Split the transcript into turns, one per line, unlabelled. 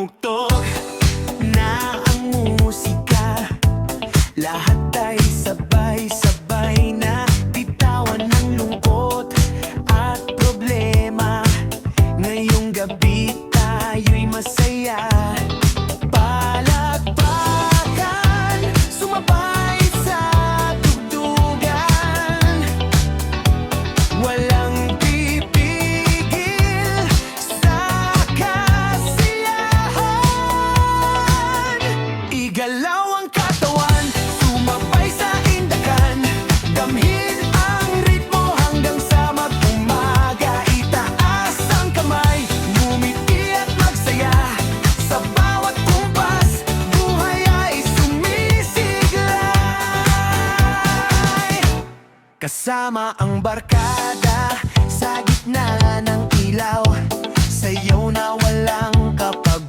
tumugtog na ang musika. Lahat ay sabay-sabay na bitawan ng lungkot at problema. Ngayong gabi tayo'y masaya. Palakpakan, sumabay sa tugtugan. Walang pipigil sa kasiyahan. Igalaw ang katawan, sumabay sa indakan. Damhin ang ritmo hanggang sa mag-umaga. Itaas ang kamay, ngumiti at magsaya. Sa bawat kumpas, buhay ay sumisiglay. Kasama ang barkada sa gitna ng ilaw, sayaw na walang kapag